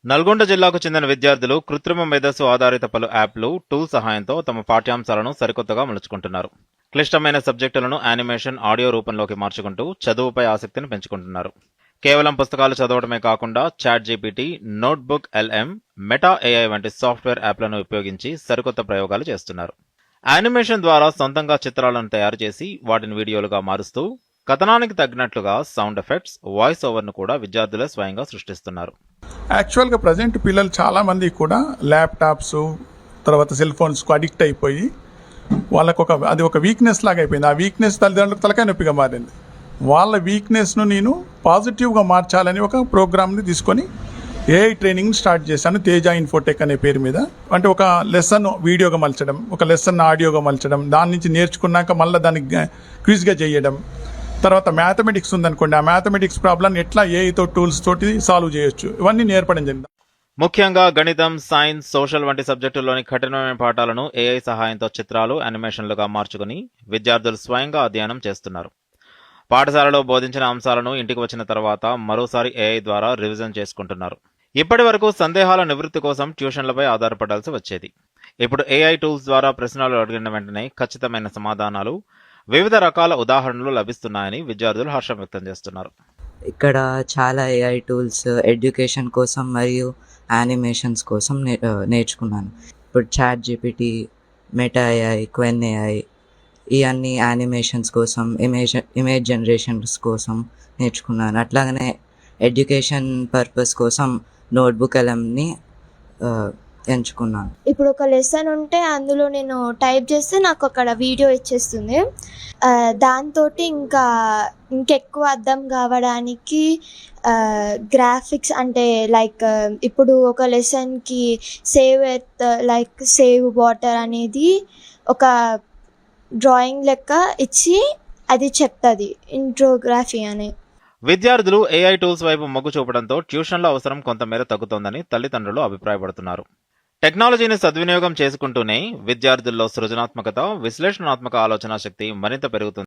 నల్గొండ జిల్లాకు చెందిన విద్యార్థులు కృత్రిమ మేధస్సు ఆధారిత పలు యాప్లు, టూల్ సహాయంతో తమ పాఠ్యాంశాలను సరికొత్తగా మలుచుకుంటున్నారు. క్లిష్టమైన సబ్జెక్టులను యానిమేషన్, ఆడియో రూపంలోకి మార్చుకుంటూ చదువుపై ఆసక్తిని పెంచుకుంటున్నారు. కేవలం పుస్తకాలు చదవడమే కాకుండా chat GPT, notebook LM, meta AI వంటి సాఫ్ట్వేర్ యాప్లను ఉపయోగించి సరికొత్త ప్రయోగాలు చేస్తున్నారు. యానిమేషన్ ద్వారా సొంతంగా చిత్రాలను తయారు చేసి వాటిని వీడియోలుగా మారుస్తూ కథనానికి తగినట్లుగా సౌండ్ ఎఫెక్ట్స్, వాయిస్ ఓవర్ను కూడా విద్యార్థులే స్వయంగా సృష్టిస్తున్నారు. యాక్చువల్గా ప్రజెంట్ పిల్లలు చాలామంది కూడా ల్యాప్టాప్స్ తర్వాత సెల్ ఫోన్స్కు అడిక్ట్ అయిపోయి వాళ్ళకు అది ఒక వీక్నెస్ లాగా అయిపోయింది. ఆ వీక్నెస్ తల్లిదండ్రులకు తలకాయ నొప్పిగా మారింది. వాళ్ళ వీక్నెస్ను నేను పాజిటివ్గా మార్చాలని ఒక ప్రోగ్రామ్ని తీసుకొని AI ట్రైనింగ్ స్టార్ట్ చేశాను. తేజ ఇన్ఫోటెక్ అనే పేరు మీద. అంటే ఒక లెసన్ వీడియోగా మలచడం, ఒక లెసన్ ఆడియోగా మలచడం, దాని నుంచి నేర్చుకున్నాక మళ్ళీ దానికి క్విజ్గా చేయడం, తర్వాత మ్యాథమెటిక్స్ ఉందనుకోండి, ఆ మ్యాథమెటిక్స్ ప్రాబ్లం ఎట్లా ఏఐతో టూల్స్ తోటి సాల్వ్ చేయొచ్చు, ఇవన్నీ నేర్పడం జరిగింది. ముఖ్యంగా గణితం, సైన్స్, సోషల్ వంటి సబ్జెక్టుల్లోని కఠినమైన పాఠాలను AI సహాయంతో చిత్రాలు, యానిమేషన్లుగా మార్చుకుని విద్యార్థులు స్వయంగా అధ్యయనం చేస్తున్నారు. పాఠశాలలో బోధించిన అంశాలను ఇంటికి వచ్చిన తర్వాత మరోసారి AI ద్వారా రివిజన్ చేసుకుంటున్నారు. ఇప్పటి వరకు సందేహాల నివృత్తి కోసం ట్యూషన్లపై ఆధారపడాల్సి వచ్చేది. ఇప్పుడు AI టూల్స్ ద్వారా ప్రశ్నలు అడిగిన వెంటనే ఖచ్చితమైన సమాధానాలు, వివిధ రకాల ఉదాహరణలు లభిస్తున్నాయని విద్యార్థులు హర్షం వ్యక్తం చేస్తున్నారు. ఇక్కడ చాలా AI టూల్స్ ఎడ్యుకేషన్ కోసం మరియు యానిమేషన్స్ కోసం నేర్చుకున్నాను. ఇప్పుడు chat GPT, meta AI, Qwen AI ఇవన్నీ యానిమేషన్స్ కోసం, ఇమేజ్ జనరేషన్స్ కోసం నేర్చుకున్నాను. అట్లాగనే ఎడ్యుకేషన్ పర్పస్ కోసం నోట్బుక్ LMని ఎంచుకున్నాను. ఇప్పుడు ఒక లెసన్ ఉంటే అందులో నేను టైప్ చేస్తే నాకు అక్కడ వీడియో ఇచ్చేస్తుంది. దాంతో ఇంకెక్కువ అర్థం కావడానికి గ్రాఫిక్స్ అంటే లైక్ ఇప్పుడు ఒక లెసన్కి save earth, like save water అనేది ఒక డ్రాయింగ్ లెక్క ఇచ్చి అది చెప్తుంది, ఇంట్రోగ్రఫీ అని. విద్యార్థులు AI టూల్స్ వైపు మొగ్గు చూపడంతో ట్యూషన్ల అవసరం కొంతమేర తగ్గుతోందని తల్లిదండ్రులు అభిప్రాయపడుతున్నారు. టెక్నాలజీని సద్వినియోగం చేసుకుంటూనే విద్యార్థుల్లో సృజనాత్మకత, విశ్లేషణాత్మక ఆలోచన శక్తి మరింత పెరుగుతుంది.